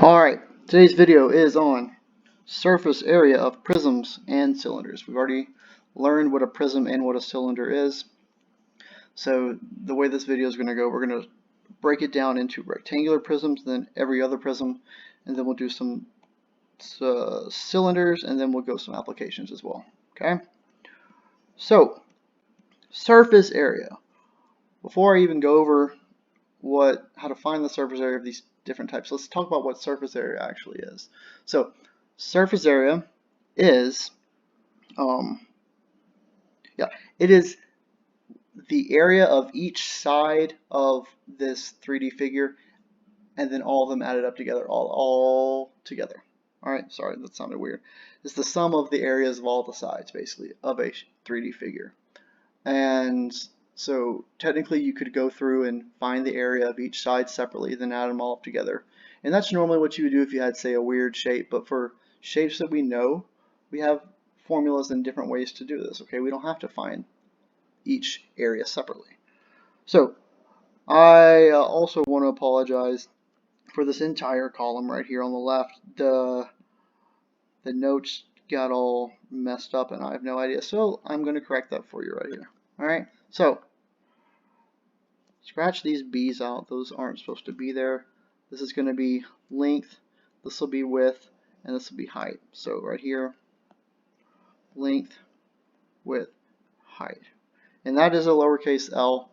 Alright, today's video is on surface area of prisms and cylinders. We've already learned what a prism and what a cylinder is. So the way this video is going to go, we're going to break it down into rectangular prisms, then every other prism, and then we'll do some cylinders, and then we'll go some applications as well. Okay? So, surface area. Before I even go over how to find the surface area of these different types, let's talk about what surface area actually is. So surface area is it is the area of each side of this 3D figure, and then all of them added up together, all together. Alright, sorry, that sounded weird. It's the sum of the areas of all the sides, basically, of a 3D figure. And so technically you could go through and find the area of each side separately, then add them all up together. And that's normally what you would do if you had, say, a weird shape. But for shapes that we know, we have formulas and different ways to do this. Okay, we don't have to find each area separately. So I also want to apologize for this entire column right here on the left. The notes got all messed up and I have no idea. So I'm going to correct that for you right here. Alright, so scratch these B's out. Those aren't supposed to be there. This is going to be length, this will be width, and this will be height. So right here, length, width, height. And that is a lowercase l.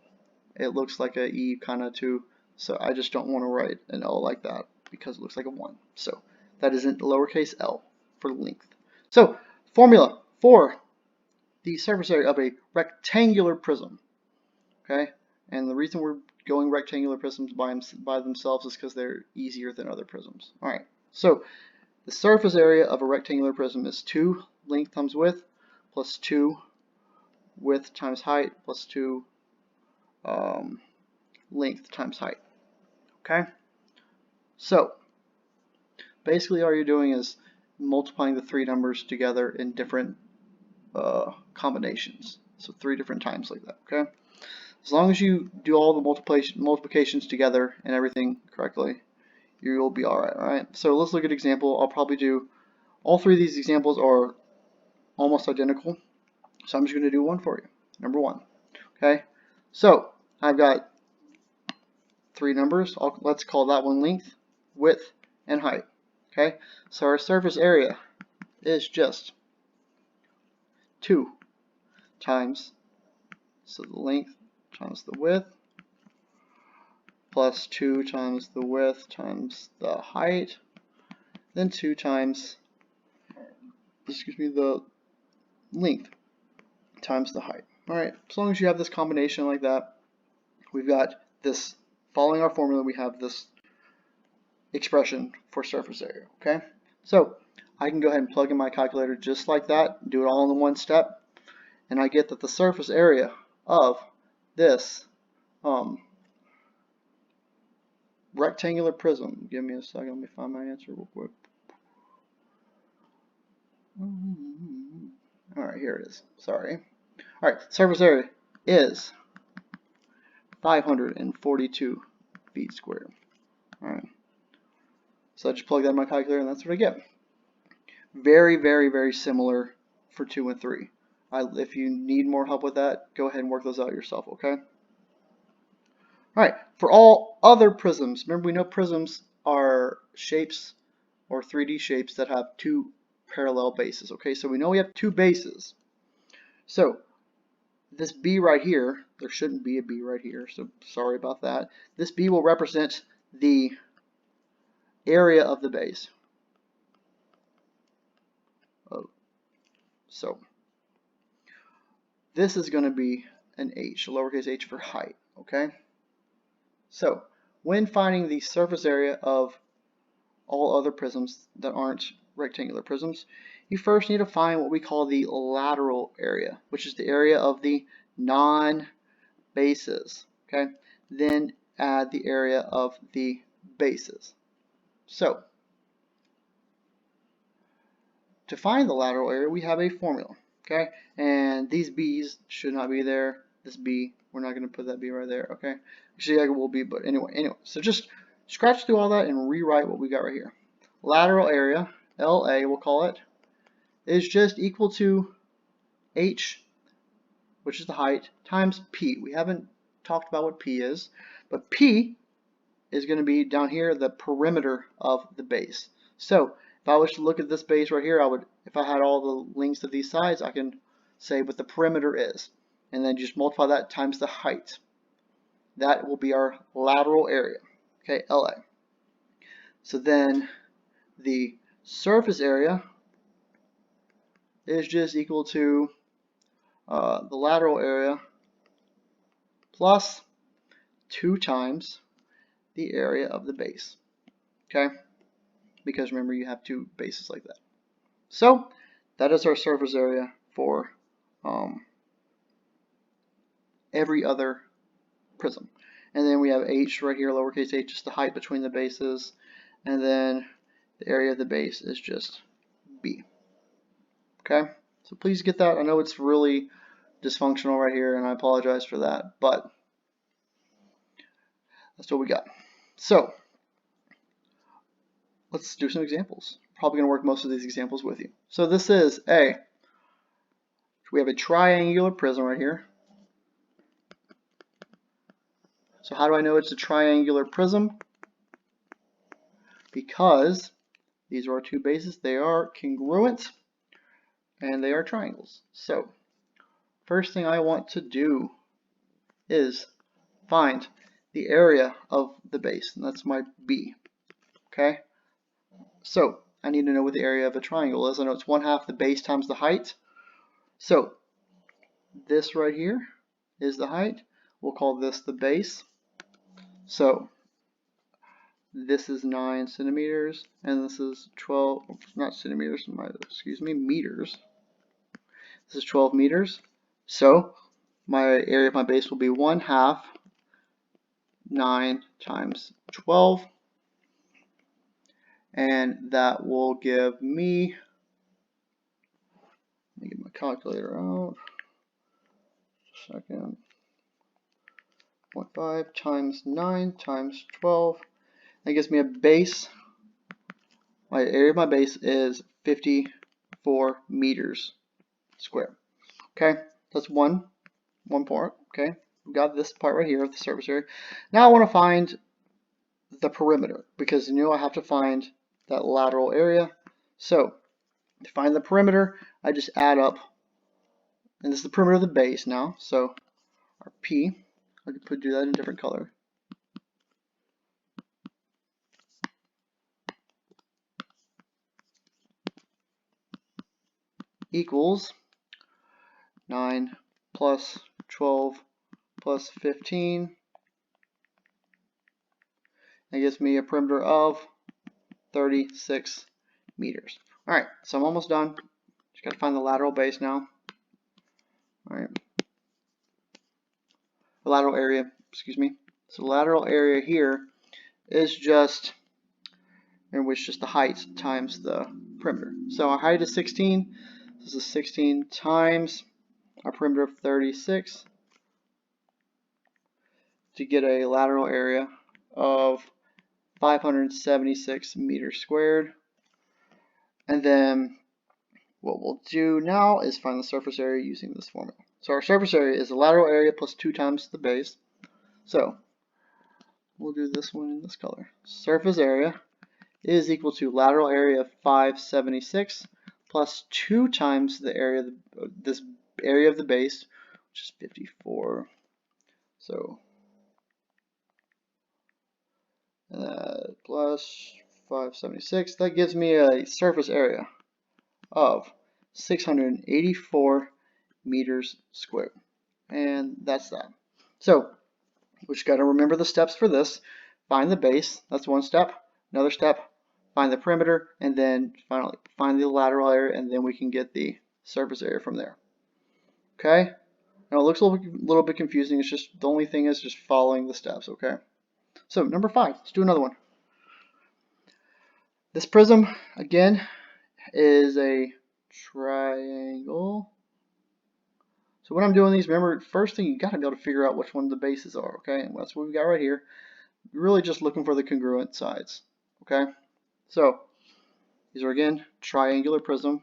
It looks like a E kind of too, so I just don't want to write an L like that because it looks like a 1. So that isn't lowercase l for length. So formula for the surface area of a rectangular prism. Okay, and the reason we're going rectangular prisms by themselves is because they're easier than other prisms. Alright, so the surface area of a rectangular prism is 2 length times width plus 2 width times height plus 2 length times height. Okay, so basically all you're doing is multiplying the 3 numbers together in different combinations. So 3 different times like that. Okay. As long as you do all the multiplications together and everything correctly, you'll be alright. Alright, so let's look at an example. I'll probably do all 3 of these examples are almost identical, so I'm just going to do one for you. Number 1. Okay, so I've got 3 numbers. Let's call that one length, width, and height. Okay, so our surface area is just 2 times, so the length times the width, plus 2 times the width times the height, then 2 times, the length times the height. Alright, as long as you have this combination like that, we've got this, following our formula, we have this expression for surface area. Okay, so I can go ahead and plug in my calculator just like that, do it all in one step, and I get that the surface area of this rectangular prism, give me a second, let me find my answer real quick. Alright, here it is. Sorry. Alright, surface area is 542 feet squared. Alright. So I just plug that in my calculator and that's what I get. Very, very, very similar for 2 and 3. If you need more help with that, go ahead and work those out yourself, okay? Alright, for all other prisms, remember we know prisms are shapes or 3D shapes that have 2 parallel bases, okay? So we know we have 2 bases. So this B right here, there shouldn't be a B right here, so sorry about that. This B will represent the area of the base. So this is going to be an H, a lowercase h for height, okay? So when finding the surface area of all other prisms that aren't rectangular prisms, you first need to find what we call the lateral area, which is the area of the non-bases, okay? Then add the area of the bases. So to find the lateral area, we have a formula, okay? And these B's should not be there. This B, we're not going to put that B right there, okay? Actually, I will be, but anyway. So just scratch through all that and rewrite what we got right here. Lateral area, LA we'll call it, is just equal to H, which is the height, times P. We haven't talked about what P is, but P is going to be down here, the perimeter of the base. So if I was to look at this base right here, I would, if I had all the lengths of these sides, I can say what the perimeter is, and then just multiply that times the height. That will be our lateral area, okay, LA. So then the surface area is just equal to the lateral area plus 2 times the area of the base, okay? Because remember, you have two bases like that. So that is our surface area for every other prism. And then we have h right here, lowercase h is the height between the bases, and then the area of the base is just b. Okay, so please get that. I know it's really dysfunctional right here, and I apologize for that, but that's what we got. So let's do some examples. Probably going to work most of these examples with you. So this is we have a triangular prism right here. So how do I know it's a triangular prism? Because these are our two bases. They are congruent and they are triangles. So first thing I want to do is find the area of the base, and that's my B. Okay, so I need to know what the area of a triangle is. I know it's 1/2 the base times the height. So this right here is the height. We'll call this the base. So this is 9 centimeters, and this is 12, not centimeters, excuse me, meters. This is 12 meters. So my area of my base will be 1/2 9 times 12, and that will give me, let me get my calculator out, second, 0.5 times 9 times 12, that gives me a base. My area of my base is 54 meters square. Okay, that's one part. Okay, we've got this part right here, the surface area. Now I want to find the perimeter, because you know I have to find that lateral area. So to find the perimeter, I just add up, and this is the perimeter of the base now. So our P, I could do that in a different color. Equals 9 plus 12 plus 15. That gives me a perimeter of 36 meters. Alright, so I'm almost done. Just got to find the lateral base now. Alright. The lateral area, excuse me. So the lateral area here is just, in which just the height times the perimeter. So our height is 16. This is 16 times our perimeter of 36 to get a lateral area of 576 meters squared. And then what we'll do now is find the surface area using this formula. So our surface area is the lateral area plus 2 times the base. So we'll do this one in this color. Surface area is equal to lateral area of 576 plus 2 times the area of this area of the base, which is 54. So plus 576, that gives me a surface area of 684 meters squared. And that's that. So we just got to remember the steps for this. Find the base, that's one step. Another step, find the perimeter, and then finally find the lateral area, and then we can get the surface area from there. Okay? Now it looks a little bit confusing. It's just, the only thing is just following the steps, okay? So number 5, let's do another one. This prism, again, is a triangle. So when I'm doing these, remember, first thing you got to be able to figure out which one the bases are, okay? And that's what we got right here. really just looking for the congruent sides. Okay, so these are again triangular prism.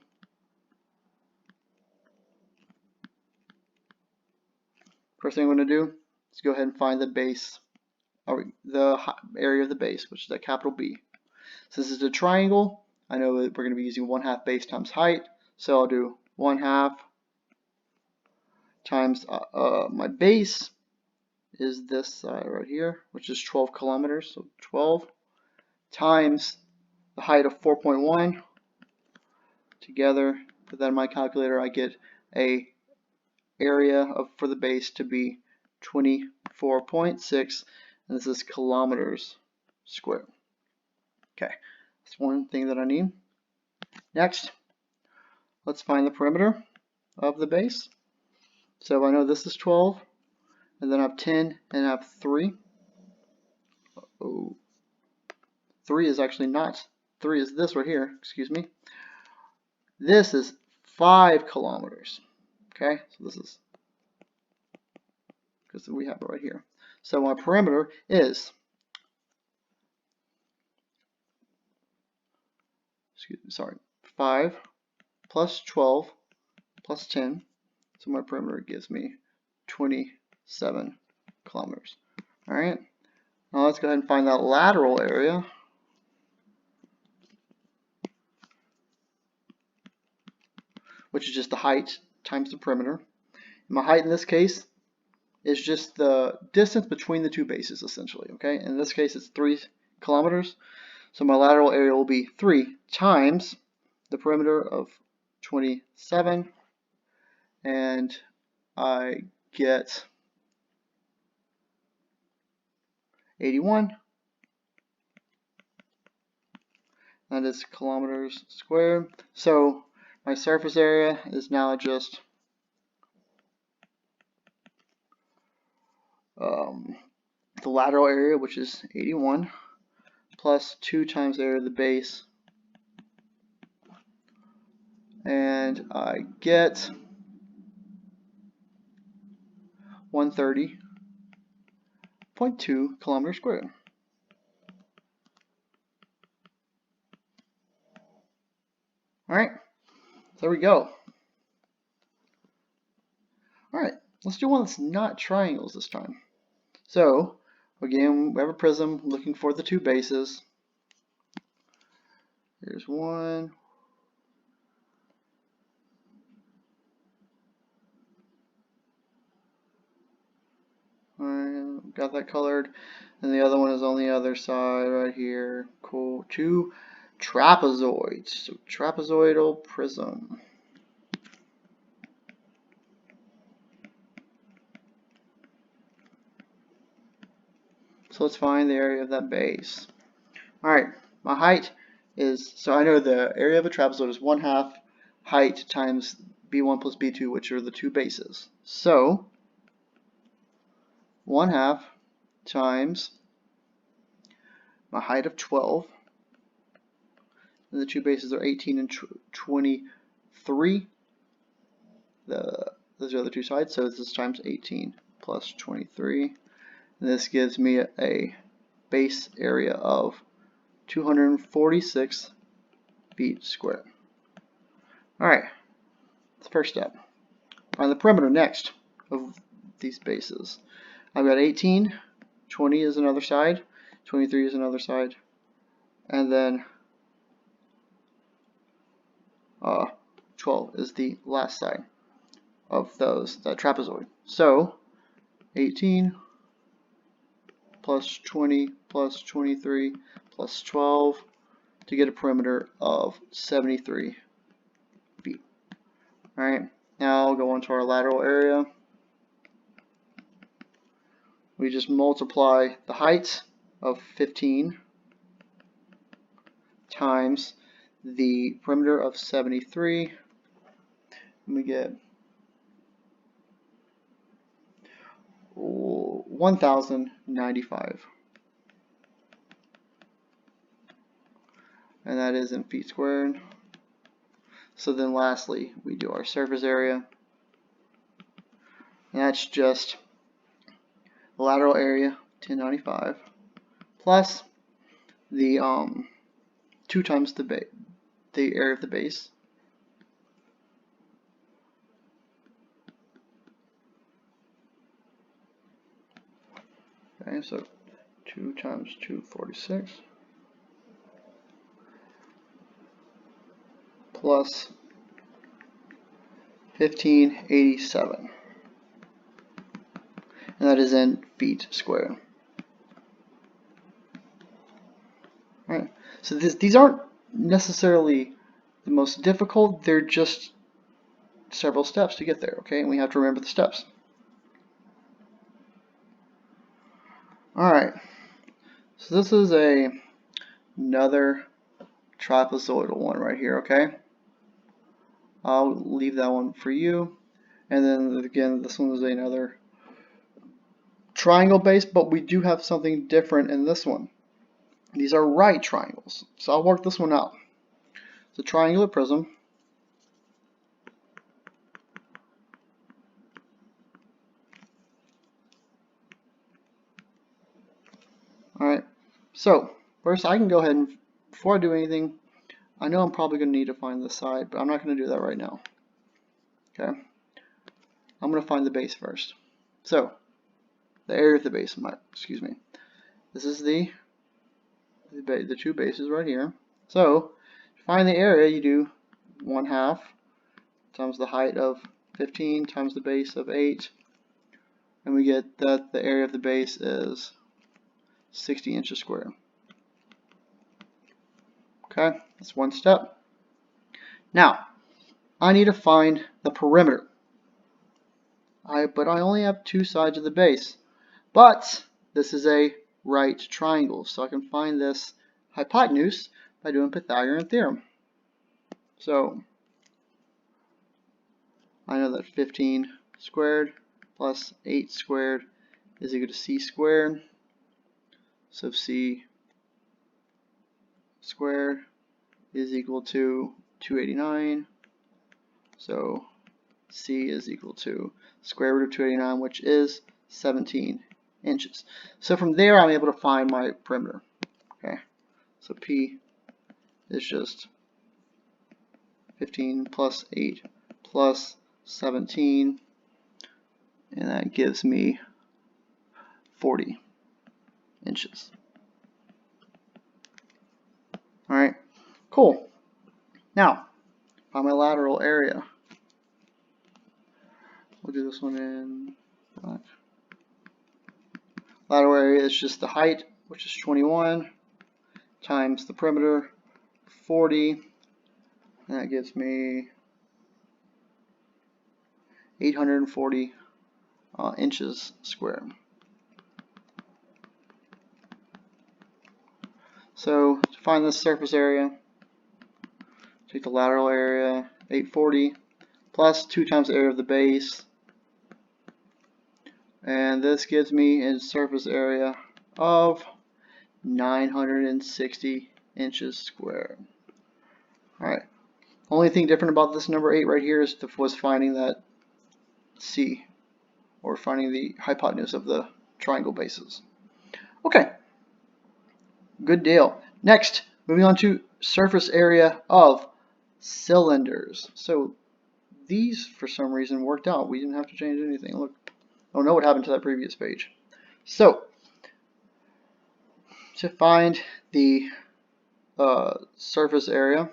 First thing I'm going to do is go ahead and find the base, or the area of the base, which is that capital B. Since this is a triangle, I know that we're going to be using 1/2 base times height, so I'll do 1/2 times my base is this side right here, which is 12 kilometers, so 12 times the height of 4.1 together. Put that in my calculator, I get a area for the base to be 24.6, and this is kilometers squared. Okay, that's one thing that I need. Next, let's find the perimeter of the base. So I know this is 12, and then I have 10, and I have 3. Oh, 3 is actually not. 3 is this right here, excuse me. This is 5 kilometers. Okay, so this is, because we have it right here. So my perimeter is, 5 plus 12 plus 10. So my perimeter gives me 27 kilometers. All right, now let's go ahead and find that lateral area. Which is just the height times the perimeter. And my height in this case is just the distance between the two bases, essentially. Okay, in this case it's 3 kilometers. So my lateral area will be 3 times the perimeter of 27, and I get 81. That is kilometers squared. So my surface area is now just the lateral area, which is 81, plus 2 times the area of the base, and I get 130.2 kilometers squared. Alright, so there we go. Alright, let's do one that's not triangles this time. So, again, we have a prism looking for the two bases. Here's one. Alright, got that colored. And the other one is on the other side right here. Cool. 2 trapezoids. So, trapezoidal prism. So let's find the area of that base. Alright, my height is, so I know the area of a trapezoid is 1/2 height times B1 plus B2, which are the two bases. So 1/2 times my height of 12, and the two bases are 18 and 23. Those are the two sides, so this is times 18 plus 23. And this gives me a base area of 246 feet squared. Alright, that's the first step. Find the perimeter next of these bases. I've got 18, 20 is another side, 23 is another side, and then 12 is the last side of that trapezoid. So 18 plus 20 plus 23 plus 12 to get a perimeter of 73 feet. Alright, now I'll go on to our lateral area. We just multiply the height of 15 times the perimeter of 73, and we get 1,095, and that is in feet squared. So then lastly, we do our surface area, and that's just the lateral area, 1095, plus the 2 times the area of the base. Okay, so 2 times 246 plus 1587, and that is in feet squared. All right, so these aren't necessarily the most difficult, they're just several steps to get there, okay? And we have to remember the steps. All right, so this is another trapezoidal one right here, okay? I'll leave that one for you. And then again, this one is another triangle base, but we do have something different in this one. These are right triangles, so I'll work this one out. It's a triangular prism. Alright, so first I can go ahead and, before I do anything, I know I'm probably going to need to find the side, but I'm not going to do that right now. Okay, I'm going to find the base first. So, the area of the base, excuse me. This is the 2 bases right here. So, to find the area, you do 1/2 times the height of 15 times the base of 8, and we get that the area of the base is 60 inches squared. Okay, that's one step. Now, I need to find the perimeter. But I only have 2 sides of the base. But this is a right triangle, so I can find this hypotenuse by doing Pythagorean theorem. So I know that 15 squared plus 8 squared is equal to c squared. So c squared is equal to 289. So c is equal to square root of 289, which is 17 inches. So from there, I'm able to find my perimeter. Okay, so P is just 15 plus 8 plus 17, and that gives me 40 inches. All right, cool. Now, find my lateral area. We'll do this one in black. Lateral area is just the height, which is 21, times the perimeter, 40, and that gives me 840 inches squared. So to find this surface area, take the lateral area, 840, plus 2 times the area of the base, and this gives me a surface area of 960 inches squared. Alright, only thing different about this number 8 right here was finding that C, or finding the hypotenuse of the triangle bases. Okay, good deal. Next, moving on to surface area of cylinders. So these, for some reason, worked out. We didn't have to change anything. Look, I don't know what happened to that previous page. So, to find the surface area,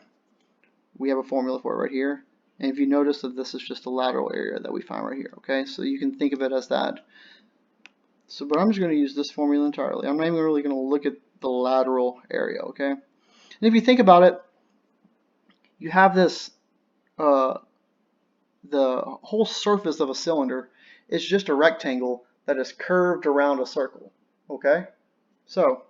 we have a formula for it right here. And if you notice that this is just the lateral area that we find right here, okay? So you can think of it as that. So, but I'm just going to use this formula entirely. I'm not even really going to look at the lateral area, okay? And if you think about it, you have this, the whole surface of a cylinder is just a rectangle that is curved around a circle, okay? So,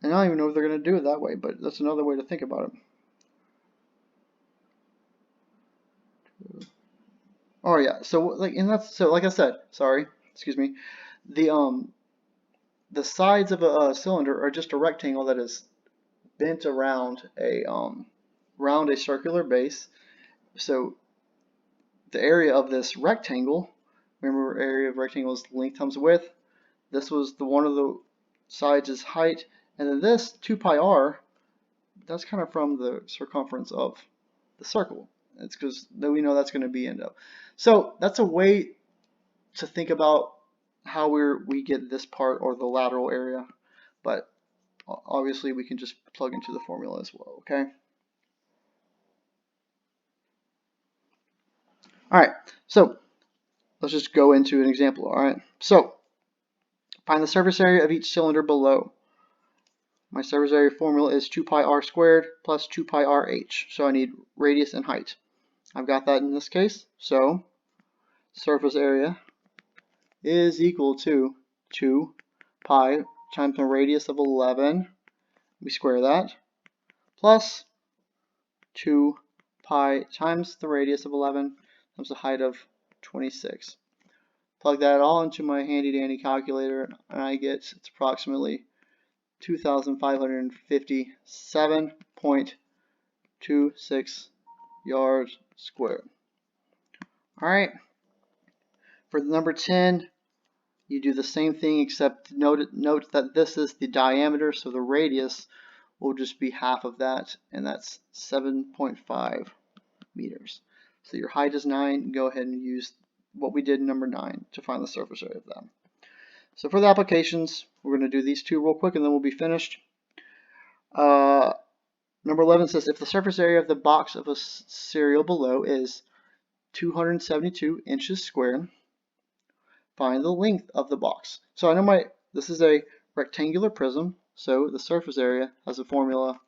and I don't even know if they're going to do it that way, but that's another way to think about it. Oh yeah, so like, and that's, so like I said, sorry, excuse me, the sides of a cylinder are just a rectangle that is bent around a circular base. So the area of this rectangle, remember, area of rectangle is length times width. this was the one of the sides is height, and then this 2 pi r, that's kind of from the circumference of the circle. It's because we know that's going to be end up. So that's a way to think about how we get this part, or the lateral area, but obviously we can just plug into the formula as well, okay? Alright, so let's just go into an example, alright? So, find the surface area of each cylinder below. My surface area formula is 2 pi r squared plus 2 pi r h, so I need radius and height. I've got that in this case, so surface area is equal to 2 pi times the radius of 11, we square that, plus 2 pi times the radius of 11 times the height of 26. Plug that all into my handy dandy calculator, and I get it's approximately 2,557.26 yards squared. Alright, for the number 10, you do the same thing, except note that this is the diameter, so the radius will just be half of that, and that's 7.5 meters. So your height is 9. Go ahead and use what we did in number 9 to find the surface area of that. So for the applications, we're going to do these two real quick, and then we'll be finished. Number 11 says if the surface area of the box of a cereal below is 272 inches squared, find the length of the box. So I know this is a rectangular prism, so the surface area has a formula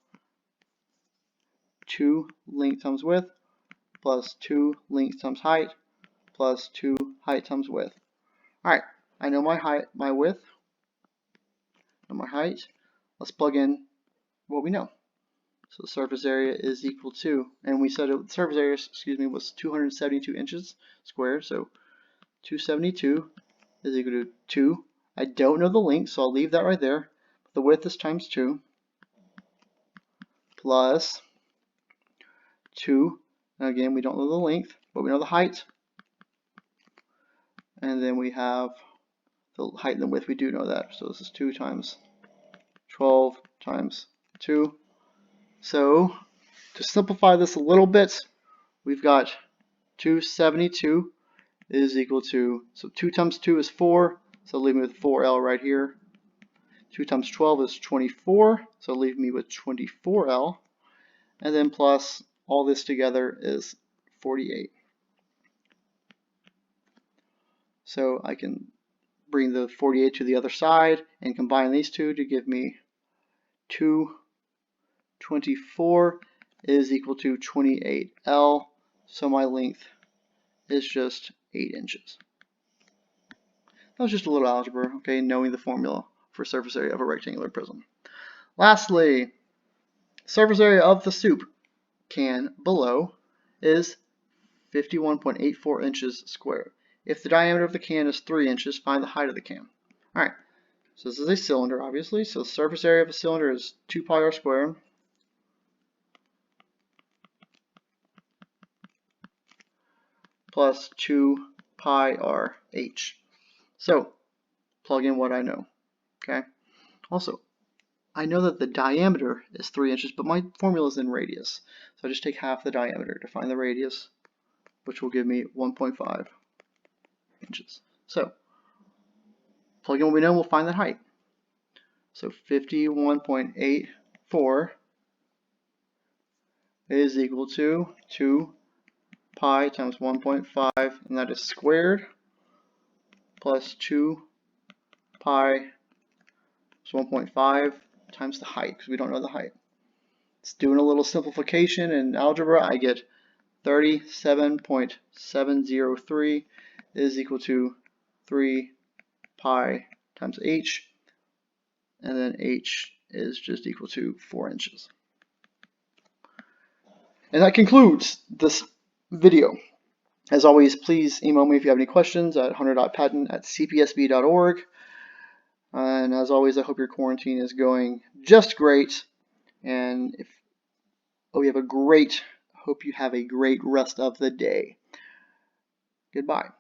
2 length times width plus 2 length times height plus 2 height times width. Alright, I know my height, my width, and my height. Let's plug in what we know. So the surface area is equal to, and we said the surface area, was 272 inches squared, so 272 is equal to 2. I don't know the length, so I'll leave that right there. The width is times 2 plus 2. And again, we don't know the length, but we know the height. And then we have the height and the width. We do know that. So this is 2 times 12 times 2. So to simplify this a little bit, we've got 272 is equal to, so 2 times 2 is 4, so leave me with 4L right here. 2 times 12 is 24, so leave me with 24L. And then plus all this together is 48. So I can bring the 48 to the other side and combine these two to give me 224 is equal to 28L. So my length is just 8 inches. That was just a little algebra, okay, knowing the formula for surface area of a rectangular prism. Lastly, surface area of the soup can below is 51.84 inches squared. If the diameter of the can is 3 inches, find the height of the can. Alright, so this is a cylinder, obviously, so the surface area of a cylinder is 2 pi r squared plus 2 pi r h. So, plug in what I know, okay? Also, I know that the diameter is 3 inches, but my formula is in radius. So I just take half the diameter to find the radius, which will give me 1.5 inches. So, plug in what we know, we'll find that height. So 51.84 is equal to 2 pi times 1.5, and that is squared, plus 2 pi is 1.5 times the height, because we don't know the height. It's doing a little simplification in algebra. I get 37.703 is equal to 3 pi times h, and then h is just equal to 4 inches. And that concludes this video. As always, please email me if you have any questions at hunter.patton@cpsb.org. And as always, I hope your quarantine is going just great. And hope you have a great rest of the day. Goodbye.